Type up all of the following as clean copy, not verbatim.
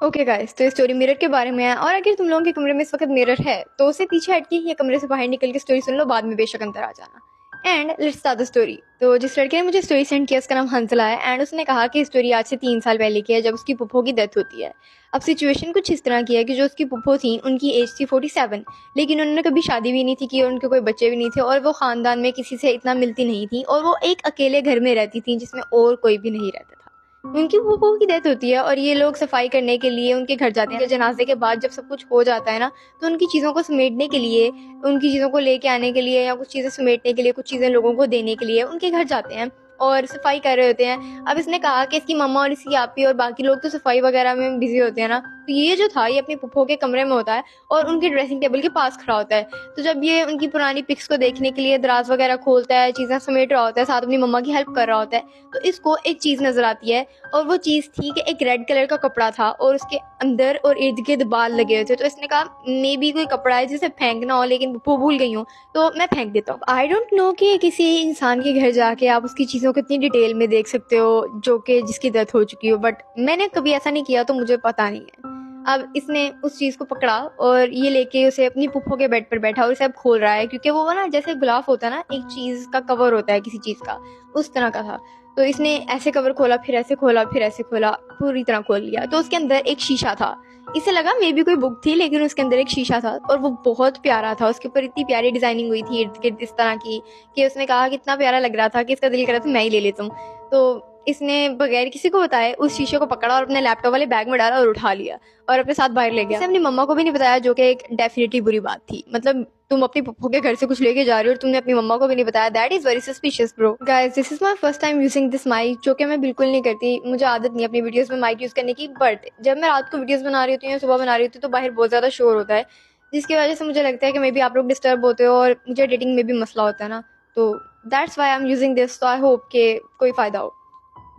Okay guys, तो ये story mirror के बारे में है। और अगर तुम लोगों के कमरे में इस वक्त मिरर है तो उसे पीछे हट के ही कमरे से बाहर निकल के स्टोरी सुन लो, बाद में बेशक अंदर आ जाना। And let's start the story. तो जिस लड़के ने मुझे स्टोरी सेंड किया उसका नाम हंसला है, एंड उसने कहा कि स्टोरी आज से 3 साल पहले की है, जब उसकी पुप्पो की डेथ होती है। अब सिचुएशन कुछ इस तरह की है कि जो उसकी पुप्पो थी उनकी एज थी 47, लेकिन उन्होंने कभी शादी भी नहीं थी की और उनके कोई बच्चे भी नहीं थे, और वो खानदान में किसी से इतना मिलती नहीं थी, और वो एक अकेले घर में रहती थी जिसमें और कोई भी नहीं रहता था। उनकी फूफो की डेथ होती है और ये लोग सफाई करने के लिए उनके घर जाते हैं। उनके जनाजे के बाद जब सब कुछ हो जाता है ना, तो उनकी चीज़ों को समेटने के लिए, उनकी चीज़ों को लेके आने के लिए, या कुछ चीज़ें समेटने के लिए, कुछ चीज़ें लोगों को देने के लिए उनके घर जाते हैं और सफाई कर रहे होते हैं। अब इसने कहा कि इसकी मम्मा और इसकी आपी और बाकी लोग तो सफाई वगैरह में बिजी होते हैं ना, तो ये जो था ये अपनी पुप्पो के कमरे में होता है और उनके ड्रेसिंग टेबल के पास खड़ा होता है। तो जब ये उनकी पुरानी पिक्स को देखने के लिए दराज वगैरह खोलता है, चीज़ें समेट रहा होता है, साथ अपनी मम्मा की हेल्प कर रहा होता है, तो इसको एक चीज़ नजर आती है। और वो चीज़ थी कि एक रेड कलर का कपड़ा था और उसके अंदर और इर्द गिर्द बाल लगे हुए थे। तो इसने कहा मे बी कोई कपड़ा है जिसे फेंकना हो, लेकिन वो भूल गई हूँ तो मैं फेंक देता हूँ। आई डोंट नो कि किसी इंसान के घर जाके आप उसकी चीज़ों को इतनी डिटेल में देख सकते हो जो कि जिसकी डेथ हो चुकी हो, बट मैंने कभी ऐसा नहीं किया तो मुझे पता नहीं है। अब इसने उस चीज़ को पकड़ा और ये लेके उसे अपनी पुप्पो के बेड पर बैठा और उसे अब खोल रहा है, क्योंकि वो ना जैसे गुलाफ होता है ना, एक चीज़ का कवर होता है किसी चीज़ का, उस तरह का था। तो इसने ऐसे कवर खोला, फिर ऐसे खोला, फिर ऐसे खोला, पूरी तरह खोल लिया। तो उसके अंदर एक शीशा था। इसे लगा मे बी कोई बुक थी, लेकिन उसके अंदर एक शीशा था और वो बहुत प्यारा था। उसके ऊपर इतनी प्यारी डिजाइनिंग हुई थी इर्द गिर्द इस तरह की कि उसने कहा कि इतना प्यारा लग रहा था कि इसका दिल कर रहा था मैं ही ले लेता हूँ। तो इसने बगैर किसी को बताए उस शीशे को पकड़ा और अपने लैपटॉप वाले बैग में डाला और उठा लिया और अपने साथ बाहर ले गया। इसे अपनी मम्मा को भी नहीं बताया, जो कि एक डेफिनेटली बुरी बात थी। मतलब तुम अपनी पप्पू के घर से कुछ लेके जा रही हो और तुमने अपनी मम्मा को भी नहीं बताया, that is very suspicious bro. Guys, this is my first time using this mic, जो कि मैं बिल्कुल नहीं करती, मुझे आदत नहीं अपनी वीडियोस में माइक यूज करने की। बट जब मैं रात को वीडियोस बना रही होती हूँ या सुबह बना रही होती हूँ तो बाहर बहुत ज्यादा शोर होता है, जिसकी वजह से मुझे लगता है कि मे बी आप लोग डिस्टर्ब होते हो और मुझे एडिटिंग में भी मसला होता है ना, तो that's why I am using this. तो आई होप के कोई फायदा हो।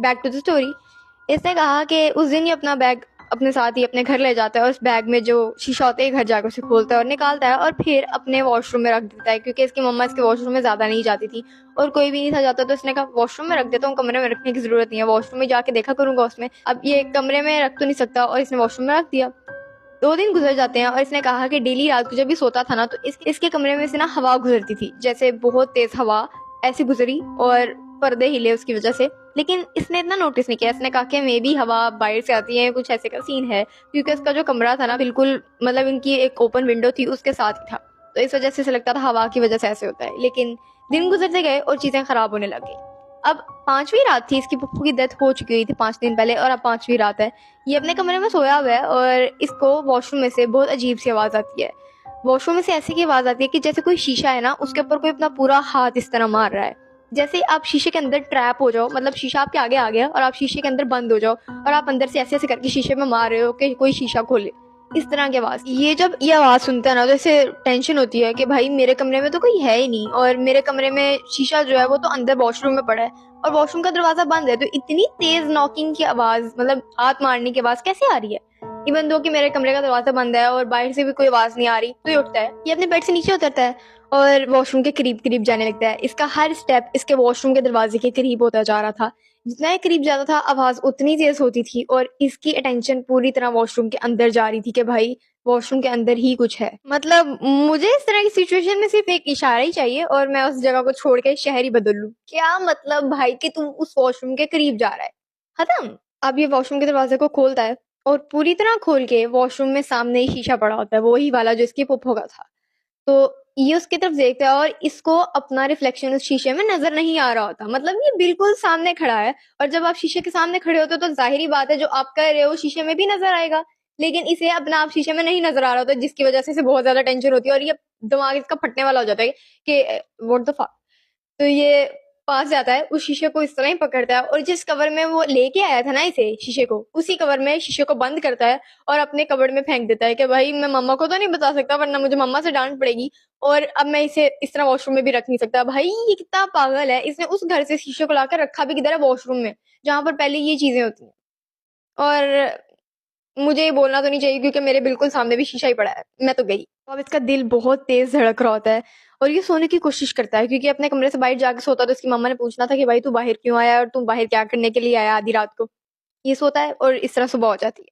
Back to the story. इसने कहा कि उस दिन ही अपना बैग अपने साथ ही अपने घर ले जाता है और उस बैग में जो शीशा होता है घर जाकर उसे खोलता है और निकालता है और फिर अपने वॉशरूम में रख देता है, क्योंकि इसकी मम्मा इसके वॉशरूम में ज़्यादा नहीं जाती थी और कोई भी नहीं था जाता। तो इसने कहा वॉशरूम में रख देता हूँ, कमरे में रखने की ज़रूरत नहीं है, वॉशरूम में जाके देखा करूंगा उसमें। अब ये कमरे में रख तो नहीं सकता और इसने वॉशरूम में रख दिया। 2 दिन गुजर जाते हैं और इसने कहा कि डेली रात को जब भी सोता था ना, तो इसके कमरे में से ना हवा गुजरती थी, जैसे बहुत तेज हवा ऐसी गुजरी और पर्दे हिले उसकी वजह से। लेकिन इसने इतना नोटिस नहीं किया। इसने कहा कि मे बी हवा बाहर से आती है, कुछ ऐसे का सीन है, क्योंकि उसका जो कमरा था ना बिल्कुल, मतलब इनकी एक ओपन विंडो थी उसके साथ ही था, तो इस वजह से इसे लगता था हवा की वजह से ऐसे होता है। लेकिन दिन गुजरते गए और चीजें खराब होने लग गई। अब 5वीं रात थी, इसकी पप्पू की डेथ हो चुकी हुई थी 5 दिन पहले और अब 5वीं रात है। ये अपने कमरे में सोया हुआ है और इसको वॉशरूम में से बहुत अजीब सी आवाज आती है। वॉशरूम में से ऐसी की आवाज आती है कि जैसे कोई शीशा है ना, उसके ऊपर कोई अपना पूरा हाथ इस तरह मार रहा है। जैसे आप शीशे के अंदर ट्रैप हो जाओ, मतलब शीशा आपके आगे आ गया और आप शीशे के अंदर बंद हो जाओ और आप अंदर से ऐसे ऐसे करके शीशे में मार रहे हो कि कोई शीशा खोले, इस तरह की आवाज। ये जब ये आवाज सुनता है ना, तो इसे टेंशन होती है कि भाई मेरे कमरे में तो कोई है ही नहीं और मेरे कमरे में शीशा जो है वो तो अंदर वॉशरूम में पड़ा है और वॉशरूम का दरवाजा बंद है, तो इतनी तेज नॉकिंग की आवाज, मतलब हाथ मारने की आवाज कैसे आ रही है। इवन दो कि मेरे कमरे का दरवाजा बंद है और बाहर से भी कोई आवाज नहीं आ रही, तो ये उठता है, ये अपने बेड से नीचे उतरता है और वॉशरूम के करीब करीब जाने लगता है। इसका हर स्टेप इसके वॉशरूम के दरवाजे के करीब होता जा रहा था। जितना ये करीब जाता था आवाज उतनी तेज होती थी और इसकी अटेंशन पूरी तरह वॉशरूम के अंदर जा रही थी कि भाई वॉशरूम के अंदर ही कुछ है। मतलब मुझे इस तरह की सिचुएशन में सिर्फ एक इशारा ही चाहिए और मैं उस जगह को छोड़ के शहर ही बदल लूं। क्या मतलब भाई कि तू उस वॉशरूम के करीब जा रहा है, खत्म। अब ये वॉशरूम के दरवाजे को खोलता है और पूरी तरह खोल के वॉशरूम में सामने ही शीशा पड़ा होता है, वही वाला जो इसकी पुप्पो का था। तो ये उसकी तरफ देखता है और इसको अपना रिफ्लेक्शन उस शीशे में नजर नहीं आ रहा होता। मतलब ये बिल्कुल सामने खड़ा है और जब आप शीशे के सामने खड़े होते हो तो जाहिर बात है जो आप कर रहे हो शीशे में भी नजर आएगा, लेकिन इसे अपना आप शीशे में नहीं नजर आ रहा होता, जिसकी वजह से इसे बहुत ज्यादा टेंशन होती है और ये दिमाग इसका फटने वाला हो जाता है कि व्हाट द फक। तो ये पास जाता है, उस शीशे को इस तरह ही पकड़ता है और जिस कवर में वो लेके आया था ना इसे शीशे को, उसी कवर में शीशे को बंद करता है और अपने कबर्ड में फेंक देता है कि भाई मैं मम्मा को तो नहीं बता सकता वरना मुझे मम्मा से डांट पड़ेगी और अब मैं इसे इस तरह वॉशरूम में भी रख नहीं सकता। भाई ये कितना पागल है, इसने उस घर से शीशे को लाकर रखा भी किधर है, वॉशरूम में, जहां पर पहले ये चीजें होती हैं। और मुझे ये बोलना तो नहीं चाहिए क्योंकि मेरे बिल्कुल सामने भी शीशा ही पड़ा है, मैं तो गई। तो अब इसका दिल बहुत तेज धड़क रहा होता है और ये सोने की कोशिश करता है, क्योंकि अपने कमरे से बाहर जाके सोता तो इसकी मम्मा ने पूछना था कि भाई तू बाहर क्यों आया और तू बाहर क्या करने के लिए आया आधी रात को। ये सोता है और इस तरह सुबह हो जाती है।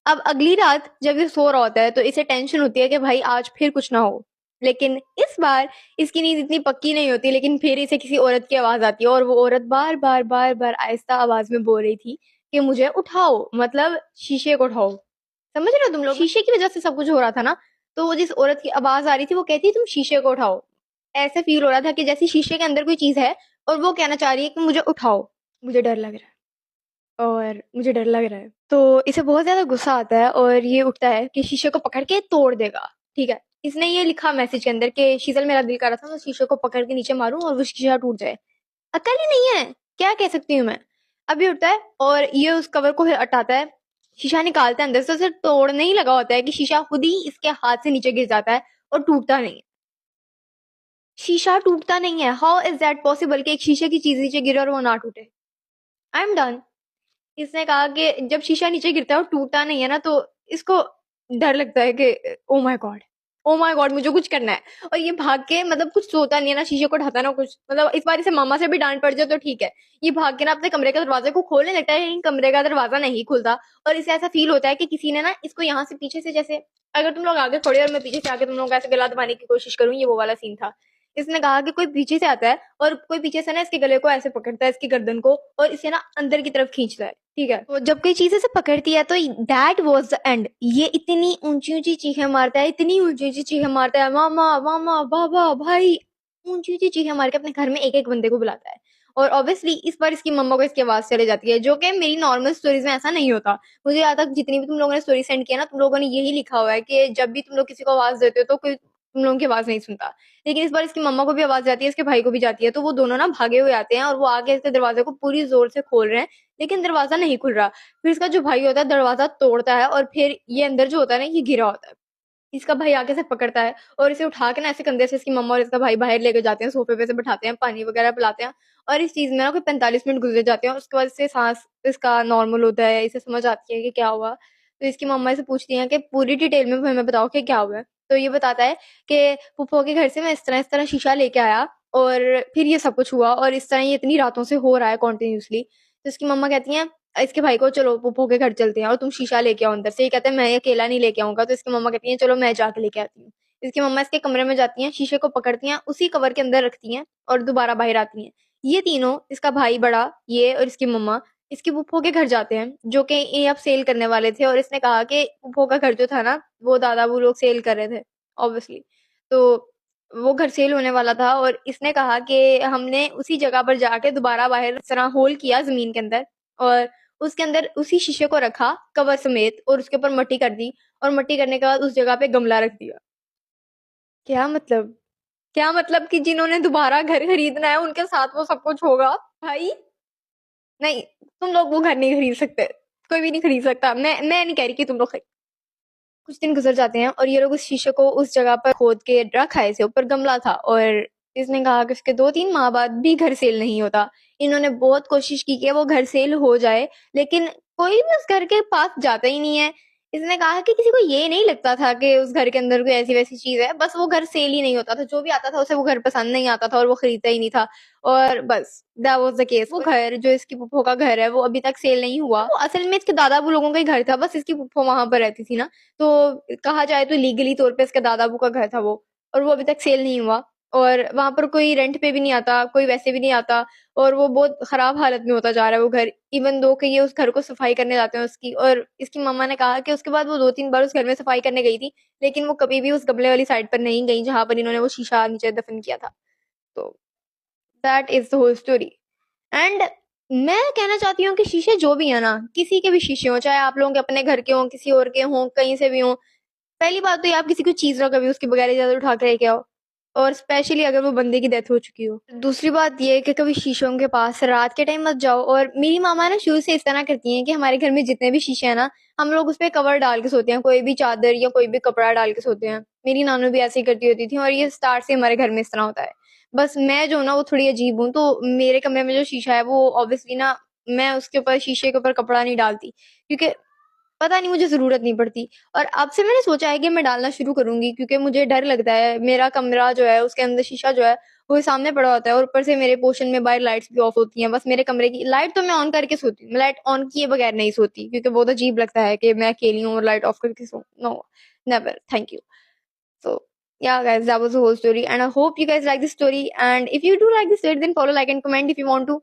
अब अगली रात जब ये सो रहा होता है तो इसे टेंशन होती है कि भाई आज फिर कुछ ना हो, लेकिन इस बार इसकी नींद इतनी पक्की नहीं होती, लेकिन फिर इसे किसी औरत की आवाज आती है और वो औरत बार बार बार बार आहिस्ता आवाज में बोल रही थी कि मुझे उठाओ, मतलब शीशे को उठाओ। समझ रहे हो तुम लोग, शीशे की वजह से सब कुछ हो रहा था ना। तो वो जिस औरत की आवाज आ रही थी वो कहती तुम शीशे को उठाओ। ऐसे फील हो रहा था कि जैसे शीशे के अंदर कोई चीज है और वो कहना चाह रही है कि मुझे उठाओ, मुझे डर लग रहा है और मुझे डर लग रहा है। तो इसे बहुत ज्यादा गुस्सा आता है और ये उठता है कि शीशे को पकड़ के तोड़ देगा। ठीक है, इसने ये लिखा मैसेज के अंदर कि शीतल मेरा दिल कर रहा था मैं शीशे को पकड़ के नीचे मारूं और वो शीशा टूट जाए। अकल ही नहीं है, क्या कह सकती हूँ मैं। अभी उठता है और ये उस कवर को हटाता है, शीशा निकालता है अंदर से, उसे तोड़ने ही लगा होता है कि शीशा खुद ही इसके हाथ से नीचे गिर जाता है और टूटता नहीं है। शीशा टूटता नहीं है, हाउ इज दैट पॉसिबल कि एक शीशे की चीज नीचे गिरे और वो ना टूटे। I am done. इसने कहा कि जब शीशा नीचे गिरता है और टूटता नहीं है ना तो इसको डर लगता है कि oh my God, oh my God मुझे कुछ करना है। और ये भाग के, मतलब कुछ सोता नहीं है ना, शीशे को ढाता ना कुछ, मतलब इस बार इसे मामा से भी डांट पड़ जाए तो ठीक है, ये भाग के ना अपने कमरे के दरवाजे को खोलने लगता है, लेकिन कमरे का दरवाजा नहीं खुलता। और इसे ऐसा फील होता है कि किसी ने ना इसको यहाँ से पीछे से, जैसे अगर तुम लोग आगे खड़े और मैं पीछे से आके तुम लोग ऐसे गला दबाने की कोशिश करूँ, ये वो वाला सीन था। इसने कहा कि कोई पीछे से आता है और कोई पीछे से ना इसके गले को ऐसे पकड़ता है, इसकी गर्दन को, और इसे ना अंदर की तरफ खींचता है। ठीक है, तो जब कोई चीज इसे पकड़ती है तो दैट वाज द एंड। ये इतनी ऊंची ऊंची चीखें मारता है, इतनी ऊंची ऊंची चीखें मारता है, मामा मामा बाबा भाई, ऊंची ऊंची चीखें मार के अपने घर में एक एक बंदे को बुलाता है। और ऑब्वियसली इस बार इसकी मम्मा को इसकी आवाज चले जाती है, जो कि मेरी नॉर्मल स्टोरीज में ऐसा नहीं होता। मुझे यहाँ तक जितनी भी तुम लोगों ने स्टोरी सेंड किया ना, तुम लोगों ने यही लिखा हुआ है कि जब भी तुम लोग किसी को आवाज देते हो तो कोई तुम लोगों की आवाज नहीं सुनता। लेकिन इस बार इसकी मम्मा को भी आवाज जाती है, इसके भाई को भी जाती है, तो वो दोनों ना भागे हुए आते हैं और वो आगे इसके दरवाजे को पूरी जोर से खोल रहे हैं, लेकिन दरवाजा नहीं खुल रहा। फिर इसका जो भाई होता है दरवाजा तोड़ता है और फिर ये अंदर जो होता है ना, ये गिरा होता है। इसका भाई आगे से पकड़ता है और इसे उठा के ना ऐसे कंधे से इसकी मम्मा और इसका भाई बाहर लेके जाते हैं, सोफे पे से बैठाते हैं, पानी वगैरह पिलाते हैं। और इस चीज में ना कोई 45 मिनट गुजर जाते हैं, उसके बाद से सांस इसका नॉर्मल होता है, इसे समझ आती है कि क्या हुआ। तो इसकी मम्मा से पूछती है कि पूरी डिटेल में हमें बताओ कि क्या हुआ है। तो ये बताता है कि फूफो के घर से मैं इस तरह शीशा लेके आया और फिर ये सब कुछ हुआ और इस तरह ये इतनी रातों से हो रहा है कॉन्टिन्यूसली। तो इसकी मम्मा कहती है इसके भाई को, चलो फूफो के घर चलते हैं और तुम शीशा लेके आओ अंदर से। ये कहता है मैं अकेला नहीं लेके आऊंगा। तो इसकी मम्मा कहती है चलो मैं जाके लेके आती हूँ। इसकी मम्मा इसके कमरे में जाती हैं, शीशे को पकड़ती हैं, उसी कवर के अंदर रखती हैं और दोबारा बाहर आती हैं। ये तीनों, इसका भाई बड़ा, ये और इसकी मम्मा, इसकी फूफो के घर जाते हैं, जो कि ये अब सेल करने वाले थे। और इसने कहा कि फूफो का घर जो था ना, वो दादा वो लोग सेल कर रहे थे ऑब्वियसली। तो वो घर सेल होने वाला था और इसने कहा कि हमने उसी जगह पर जाके दोबारा बाहर इस तरह होल किया जमीन के अंदर और उसके अंदर उसी शीशे को रखा कवर समेत और उसके ऊपर मट्टी कर दी और मट्टी करने के बाद उस जगह पे गमला रख दिया। क्या मतलब, क्या मतलब कि जिन्होंने दोबारा घर खरीदना है उनके साथ वो सब कुछ होगा। भाई नहीं, तुम लोग वो घर नहीं खरीद सकते, कोई भी नहीं खरीद सकता। मैं नहीं कह रही कि तुम लोग खरीद। कुछ दिन गुजर जाते हैं और ये लोग उस शीशे को उस जगह पर खोद के रखा है, इसे ऊपर गमला था। और इसने कहा कि उसके 2-3 माह बाद भी घर सेल नहीं होता। इन्होंने बहुत कोशिश की कि वो घर सेल हो जाए, लेकिन कोई भी उस घर के पास जाता ही नहीं है। इसने कहा कि किसी को ये नहीं लगता था कि उस घर के अंदर कोई ऐसी वैसी चीज है, बस वो घर सेल ही नहीं होता था। जो भी आता था उसे वो घर पसंद नहीं आता था और वो खरीदता ही नहीं था। और बस दैट वाज द केस। वो घर जो इसकी फूफो का घर है वो अभी तक सेल नहीं हुआ। वो असल में इसके दादा वो लोगों का ही घर था, बस इसकी फूफो वहां पर रहती थी ना। तो कहा जाए तो लीगली तौर पे इसके दादा अबू का घर था वो, और वो अभी तक सेल नहीं हुआ। और वहां पर कोई रेंट पे भी नहीं आता, कोई वैसे भी नहीं आता। और वो बहुत खराब हालत में होता जा रहा है वो घर, इवन दो कि ये उस घर को सफाई करने जाते हैं उसकी। और इसकी मम्मा ने कहा कि उसके बाद वो 2-3 बार उस घर में सफाई करने गई थी, लेकिन वो कभी भी उस गमले वाली साइड पर नहीं गई जहां पर इन्होंने वो शीशा नीचे दफन किया था। तो that is the whole story. And मैं कहना चाहती हूँ कि शीशे जो भी है ना, किसी के भी शीशे हो, चाहे आप लोगों के अपने घर के हों, किसी और के हों, कहीं से भी हों, पहली बात तो ये, आप किसी को चीज ना कभी उसके बगैर इजाजत उठा के लेके आओ, और स्पेशली अगर वो बंदे की डेथ हो चुकी हो। दूसरी बात ये है कि कभी शीशों के पास रात के टाइम मत जाओ। और मेरी मामा ना शुरू से इस तरह करती हैं कि हमारे घर में जितने भी शीशे हैं ना, हम लोग उस पर कवर डाल के सोते हैं, कोई भी चादर या कोई भी कपड़ा डाल के सोते हैं। मेरी नानू भी ऐसे ही करती होती थी और ये स्टार्ट से हमारे घर में इस तरह होता है। बस मैं जो ना वो थोड़ी अजीब हूँ, तो मेरे कमरे में जो शीशा है वो ऑब्वियसली ना, मैं उसके ऊपर शीशे के ऊपर कपड़ा नहीं डालती, क्योंकि पता नहीं मुझे ज़रूरत नहीं पड़ती। और अब से मैंने सोचा है कि मैं डालना शुरू करूँगी, क्योंकि मुझे डर लगता है, मेरा कमरा जो है उसके अंदर शीशा जो है वो सामने पड़ा होता है और ऊपर से मेरे पोर्शन में बाहर लाइट्स भी ऑफ होती हैं। बस मेरे कमरे की लाइट तो मैं ऑन करके सोती हूँ, मैं लाइट ऑन किए बगैर नहीं सोती, क्योंकि बहुत अजीब लगता है कि मैं अकेली हूँ और लाइट ऑफ करके सोऊँ। No, never, thank you. So yeah, guys, that was the whole story, and I hope you guys like this story. And if you do like this story, then follow, like, and comment if you want to.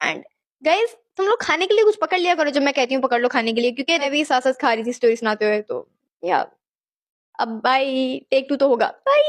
And guys, तुम लोग खाने के लिए कुछ पकड़ लिया करो जब मैं कहती हूँ पकड़ लो खाने के लिए, क्योंकि मैं भी साथ साथ खा रही थी स्टोरी सुनाते हुए। तो या अब बाय, टेक 2 तो होगा। बाय।